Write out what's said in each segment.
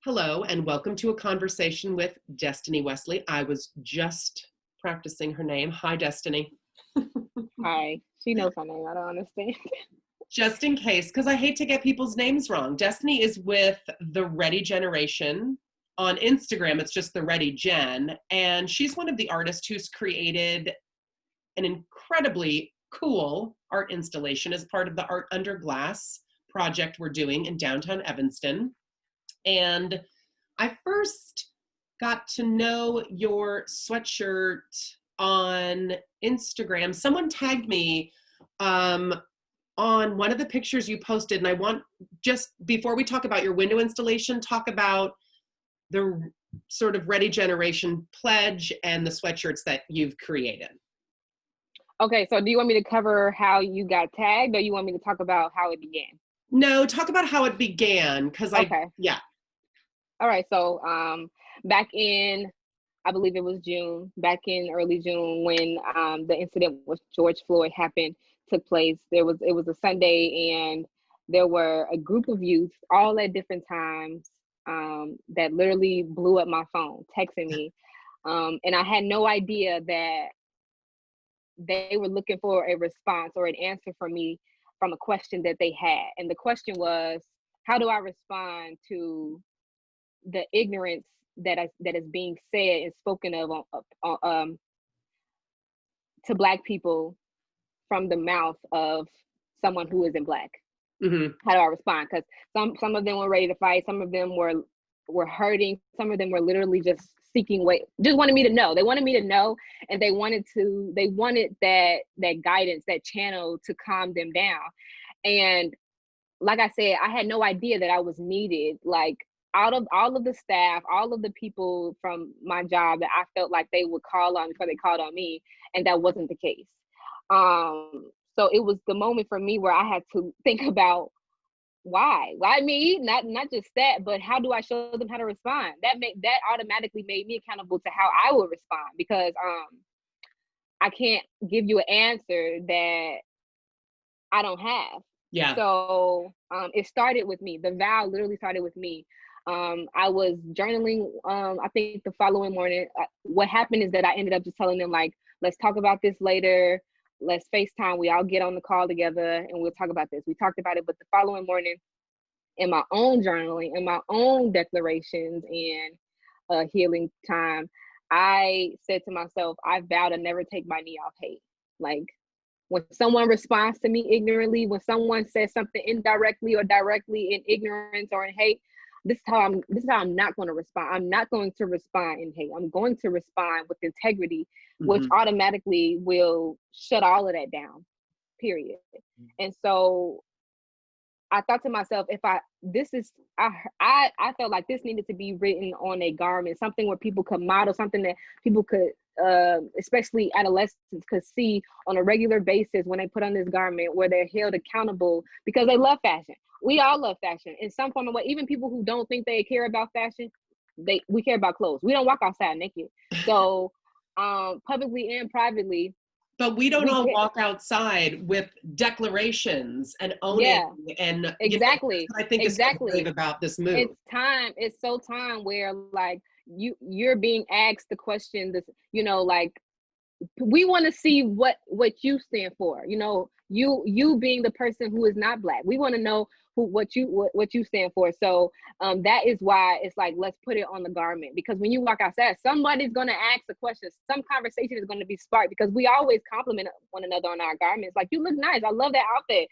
Hello, and welcome to a conversation with Destiny Wesley. I was just practicing her name. Hi, Destiny. Hi. She knows my name. I don't understand. Just in case, because I hate to get people's names wrong. Destiny is with the Ready Generation. On Instagram, it's just the Ready Gen. And she's one of the artists who's created an incredibly cool art installation as part of the Art Under Glass project we're doing in downtown Evanston. And I first got to know your sweatshirt on Instagram. Someone tagged me on one of the pictures you posted, and I want, just before we talk about your window installation, talk about the sort of Ready Generation pledge and the sweatshirts that you've created. Okay, so do you want me to cover how you got tagged, or you want me to talk about how it began? No, talk about how it began, because yeah. All right, so back in, I believe it was June, back in early June, when the incident with George Floyd took place. It was a Sunday, and there were a group of youth, all at different times, that literally blew up my phone, texting me, and I had no idea that they were looking for a response or an answer from me from a question that they had. And the question was, how do I respond to the ignorance that is being said and spoken of to Black people from the mouth of someone who isn't Black? Mm-hmm. How do I respond? Because some of them were ready to fight, some of them were hurting, some of them were literally just seeking way, just wanted me to know. They wanted me to know, and they wanted that guidance, that channel to calm them down. And like I said, I had no idea that I was needed. Like, out of all of the staff, all of the people from my job that I felt like they would call on before they called on me, and that wasn't the case. So it was the moment for me where I had to think about why me, not just that, but how do I show them how to respond? That automatically made me accountable to how I would respond, because I can't give you an answer that I don't have. Yeah. So it started with me. The vow literally started with me. I was journaling, I think the following morning. What happened is that I ended up just telling them, like, let's talk about this later. Let's FaceTime. We all get on the call together and we'll talk about this. We talked about it, but the following morning, in my own journaling, in my own declarations and healing time, I said to myself, I vow to never take my knee off hate. Like, when someone responds to me ignorantly, when someone says something indirectly or directly in ignorance or in hate, this is how I'm not going to respond. I'm not going to respond in hate. I'm going to respond with integrity, which automatically will shut all of that down, period. And so I thought to myself, I felt like this needed to be written on a garment, something where people could model, something that people could, especially adolescents, could see on a regular basis when they put on this garment, where they're held accountable because they love fashion. We all love fashion in some form of way. Even people who don't think they care about fashion, we care about clothes. We don't walk outside naked. So publicly and privately. But we don't all walk outside with declarations and owning, and exactly. I think exactly. Is so brave about this move. It's so time where, like, you're being asked the question, this, like, we want to see what you stand for. You being the person who is not Black, we want to know what you stand for. So that is why it's like, let's put it on the garment, because when you walk outside, somebody's going to ask a question, some conversation is going to be sparked, because we always compliment one another on our garments. Like, you look nice, I love that outfit.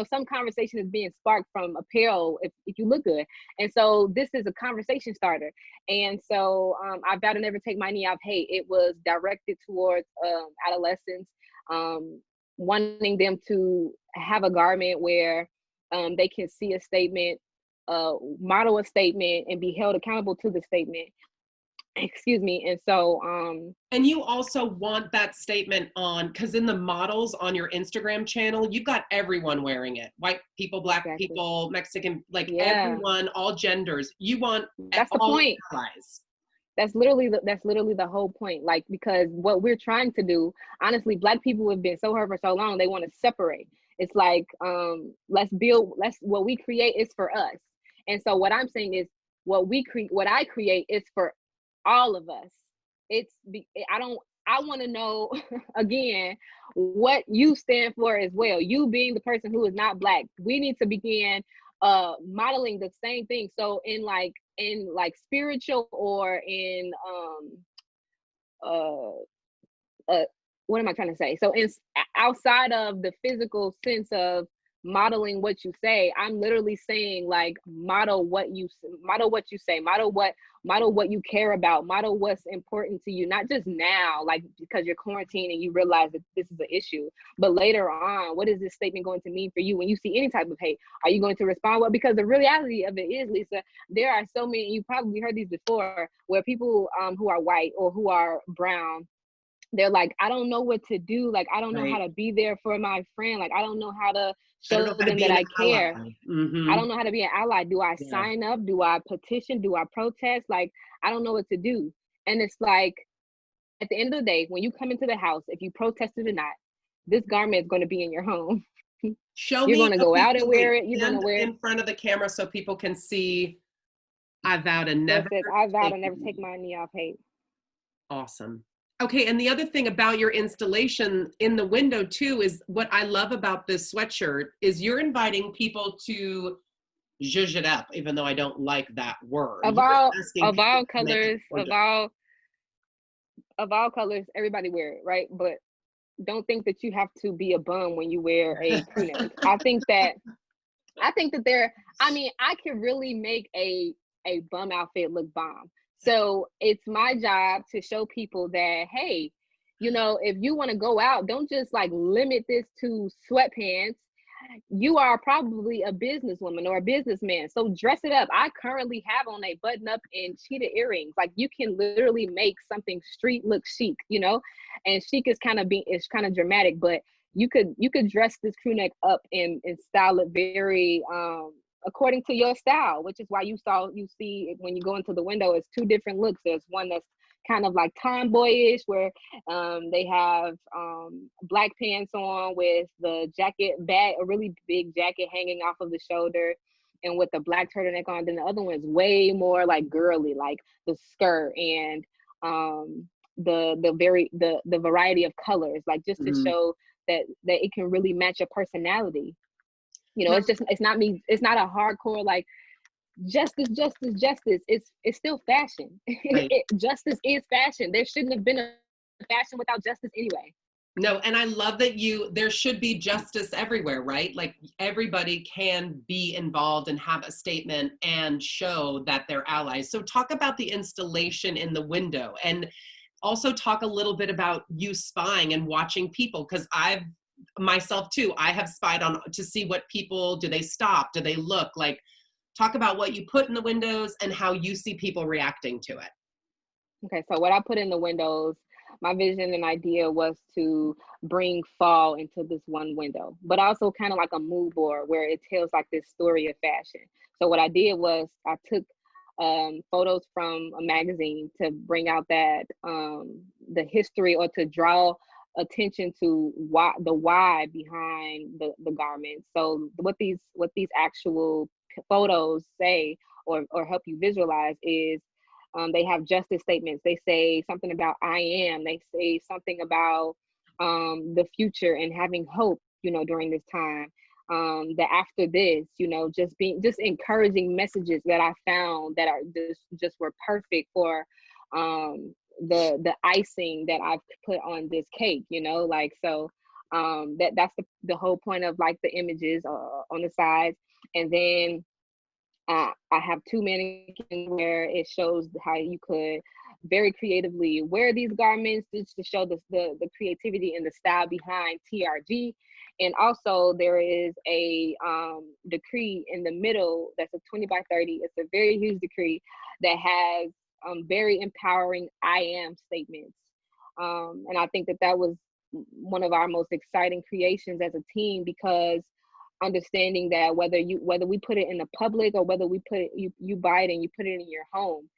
Some conversation is being sparked from apparel if you look good. And so this is a conversation starter. And so I vow to never take my knee off hate. It was directed towards adolescents, wanting them to have a garment where they can see a statement, model a statement, and be held accountable to the statement. Excuse me. And so and you also want that statement on, because in the models on your Instagram channel, you've got everyone wearing it. White people, Black people, Mexican, like everyone, all genders. You want that's the point. Allies. That's literally the whole point. Like, because what we're trying to do, honestly, Black people have been so hurt for so long, they want to separate. It's like, what we create is for us. And so what I'm saying is, what I create is for all of us. I want to know again what you stand for as well. You being the person who is not Black, we need to begin modeling the same thing. So in spiritual or in uh what am I trying to say? So outside of the physical sense of modeling what you say, I'm literally saying like model what you say, model what you care about, model what's important to you, not just now, like because you're quarantined and you realize that this is an issue, but later on, what is this statement going to mean for you when you see any type of hate? Are you going to respond well? Because the reality of it is, Lisa, there are so many, you probably heard these before, where people who are white or who are brown, they're like, I don't know what to do. Like, I don't know how Right. to be there for my friend. Like, I don't know how to I don't know show how to them be that an I care. ally. I don't know how to be an ally. Do I Yeah. sign up? Do I petition? Do I protest? Like, I don't know what to do. And it's like, at the end of the day, when you come into the house, if you protested or not, this garment is going to be in your home. Show You're me. going to go Okay, out so and wear wait, it. You're going to stand wear it. in front of the camera so people can see. I vow to Where it never says, I vow to take never take my knee off hate. Awesome. Okay, and the other thing about your installation in the window too is what I love about this sweatshirt is you're inviting people to zhuzh it up, even though I don't like that word. Of You're all, asking of people all to make it colors, wonderful. of all colors, everybody wear it, right? But don't think that you have to be a bum when you wear a crew neck. I think that I can really make a bum outfit look bomb. So it's my job to show people that, hey, if you want to go out, don't just like limit this to sweatpants. You are probably a businesswoman or a businessman, so dress it up. I currently have on a button up and cheetah earrings. Like, you can literally make something street look chic, and chic is it's kind of dramatic, but you could dress this crew neck up and style it very according to your style, which is why you see when you go into the window, it's two different looks. There's one that's kind of like tomboyish, where they have black pants on with the jacket bag, a really big jacket hanging off of the shoulder, and with the black turtleneck on. Then the other one is way more like girly, like the skirt and the variety of colors, like just to Mhm. show that it can really match your personality. Now, It's not me. It's not a hardcore like justice, justice, justice. It's still fashion. right. Justice is fashion. There shouldn't have been a fashion without justice anyway. No, and I love that there should be justice everywhere, right? Like everybody can be involved and have a statement and show that they're allies. So talk about the installation in the window, and also talk a little bit about you spying and watching people, because I've myself too, I have spied on to see what people, do they stop? Do they look? Like, talk about what you put in the windows and how you see people reacting to it. Okay, so what I put in the windows, my vision and idea was to bring fall into this one window, but also kind of like a mood board where it tells like this story of fashion. So what I did was I took photos from a magazine to bring out that the history, or to draw attention to why behind the garments. So what these actual photos say, or help you visualize, is they have justice statements. They say something about I am. They say something about the future and having hope, during this time. That after this, just encouraging messages that I found that are just were perfect for the icing that I've put on this cake, like, so that's the whole point of like the images on the sides. And then I have two mannequins where it shows how you could very creatively wear these garments, just to show the creativity and the style behind TRG. And also there is a decree in the middle that's a 20 by 30. It's a very huge decree that has very empowering I am statements. And I think that was one of our most exciting creations as a team, because understanding that whether we put it in the public, or whether we put it, you buy it and you put it in your home,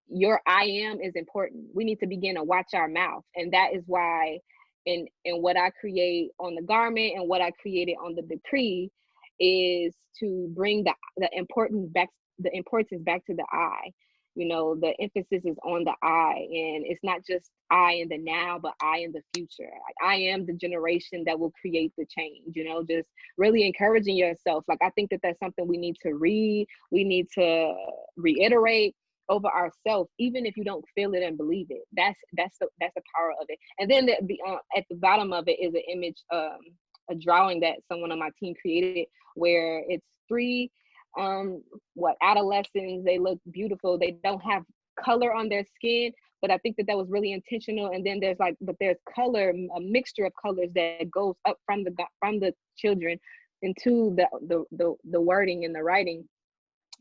your I am is important. We need to begin to watch our mouth. And that is why in what I create on the garment and what I created on the decree, is to bring the importance back to the I. You know, the emphasis is on the I, and it's not just I in the now, but I in the future. I am the generation that will create the change, you know, just really encouraging yourself. Like, I think that that's something we need to read, we need to reiterate over ourselves, even if you don't feel it and believe it. That's the power of it. And then at the bottom of it is an image, a drawing that someone on my team created, where it's three adolescents. They look beautiful, they don't have color on their skin, but I think that that was really intentional. And then there's color, a mixture of colors that goes up from the children into the wording and the writing,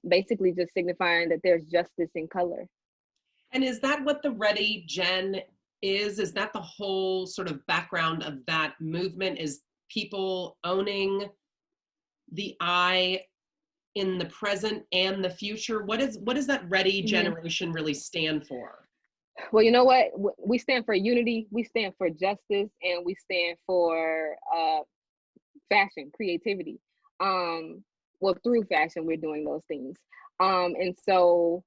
basically just signifying that there's justice in color. And is that what the Ready Gen is? Is that the whole sort of background of that movement, is people owning the I in the present and the future? What does that Ready generation really stand for? Well, you know what? We stand for unity, we stand for justice, and we stand for fashion, creativity. Well, through fashion, we're doing those things. And so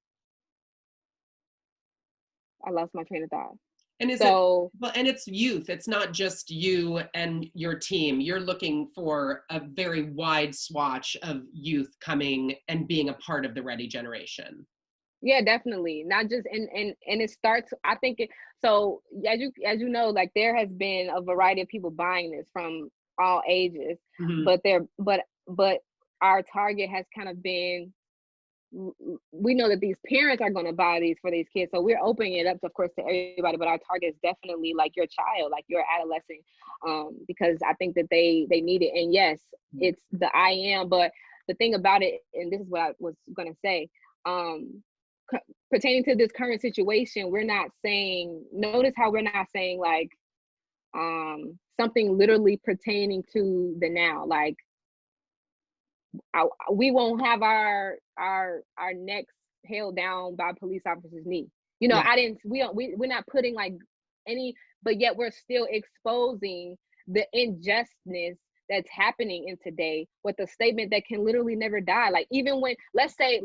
I lost my train of thought. And and it's youth. It's not just you and your team. You're looking for a very wide swatch of youth coming and being a part of the Ready generation. Yeah, definitely. Not just and it starts, I think so as you know, like, there has been a variety of people buying this from all ages, but our target has kind of been, we know that these parents are going to buy these for these kids, so we're opening it up, of course, to everybody, but our target is definitely like your child, like your adolescent, because I think that they need it. And yes, it's the I am, but the thing about it, and this is what I was going to say, pertaining to this current situation, we're not saying, notice how we're not saying like something literally pertaining to the now, like we won't have our necks held down by police officers' knee. You know, Yeah. we're not putting like any, but yet we're still exposing the injustice that's happening in today with a statement that can literally never die. Like, even when, let's say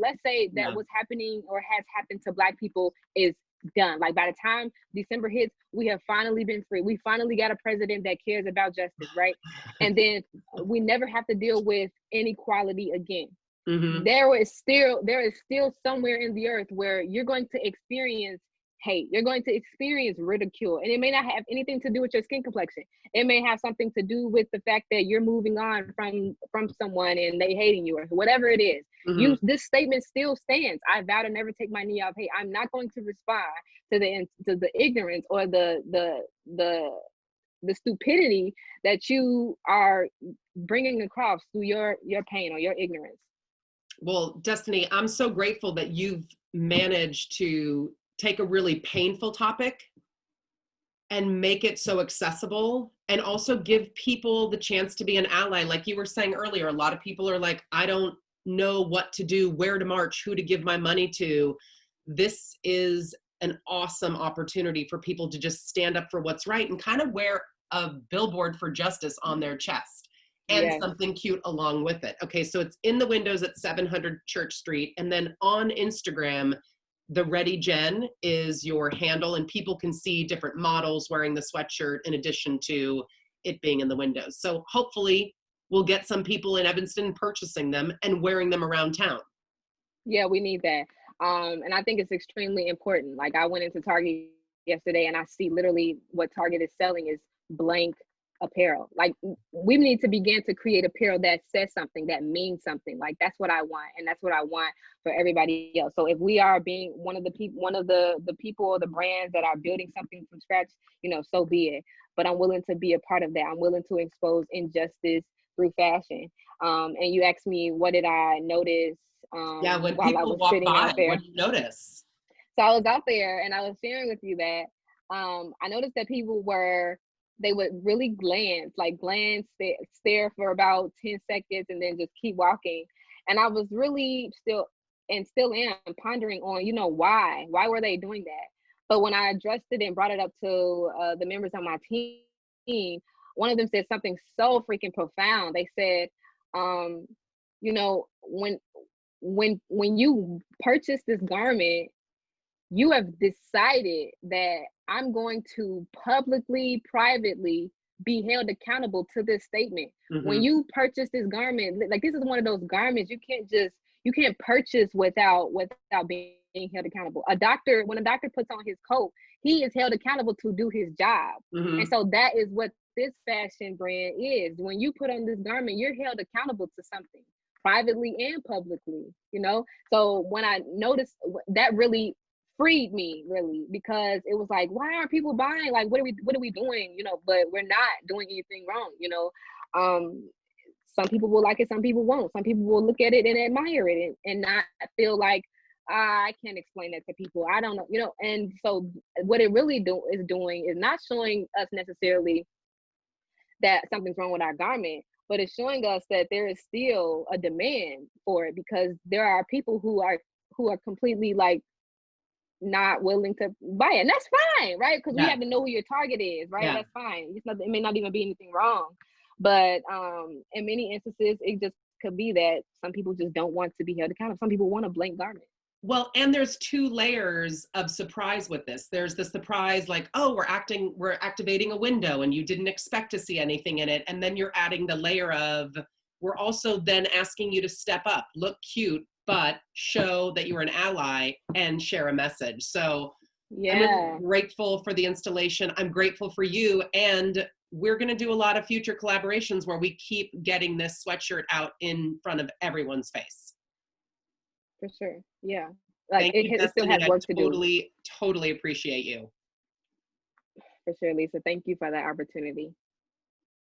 that what's happening or has happened to Black people is done. Like, by the time December hits, we have finally been free. We finally got a president that cares about justice, right? And then we never have to deal with inequality again. Mm-hmm. There is still somewhere in the earth where you're going to experience hate, you're going to experience ridicule, and it may not have anything to do with your skin complexion. It may have something to do with the fact that you're moving on from someone and they hating you, or whatever it is. Mm-hmm. This statement still stands. I vow to never take my knee off. Hey, I'm not going to respond to the ignorance or the stupidity that you are bringing across through your pain or your ignorance. Well, Destiny, I'm so grateful that you've managed to take a really painful topic and make it so accessible, and also give people the chance to be an ally. Like you were saying earlier, a lot of people are like, I don't know what to do, where to march, who to give my money to. This is an awesome opportunity for people to just stand up for what's right and kind of wear a billboard for justice on their chest, and something cute along with it. Okay, so it's in the windows at 700 Church Street, and then on Instagram, the Ready Gen is your handle, and people can see different models wearing the sweatshirt in addition to it being in the windows. So hopefully we'll get some people in Evanston purchasing them and wearing them around town. Yeah, we need that. And I think it's extremely important. Like, I went into Target yesterday and I see literally what Target is selling is blank apparel. Like, we need to begin to create apparel that says something, that means something. Like, that's what I want, and that's what I want for everybody else. So if we are being one of the people or the brands that are building something from scratch, you know, so be it. But I'm willing to be a part of that. I'm willing to expose injustice through fashion. And you asked me, what did I notice When while I people was walk sitting by, out there? what do you notice? So I was out there and I was sharing with you that I noticed that people they would really glance, stare for about 10 seconds and then just keep walking. And I was really still am pondering on, you know, why were they doing that? But when I addressed it and brought it up to the members on my team, one of them said something so freaking profound. They said, You know, when you purchase this garment, you have decided that I'm going to publicly, privately be held accountable to this statement. When Mm-hmm. you purchase this garment, like this is one of those garments you can't purchase without being held accountable. When a doctor puts on his coat, he is held accountable to do his job. And Mm-hmm. so that is what this fashion brand is. When you put on this garment, you're held accountable to something privately and publicly, you know? So when I noticed that, really freed me, really, because it was like, why aren't people buying? Like, what are we doing, you know? But we're not doing anything wrong, you know. Some people will like it, some people won't. Some people will look at it and admire it, and not feel like, I can't explain that to people, I don't know, you know. And so what it really doing is not showing us necessarily that something's wrong with our garment, but it's showing us that there is still a demand for it, because there are people who are completely like not willing to buy it. And that's fine, right? Because we Yeah. have to know who your target is, right? Yeah. That's fine. It may not even be anything wrong. But in many instances, it just could be that some people just don't want to be held accountable. Some people want a blank garment. Well, and there's two layers of surprise with this. There's the surprise, like, oh, we're activating a window and you didn't expect to see anything in it. And then you're adding the layer of, we're also then asking you to step up, look cute, but show that you're an ally and share a message. So I'm really Yeah, grateful for the installation. I'm grateful for you. And we're going to do a lot of future collaborations where we keep getting this sweatshirt out in front of everyone's face. for sure. Yeah. Like Thank you, it still Destiny. has I work to do, totally appreciate you. for sure, Lisa. Thank you for that opportunity.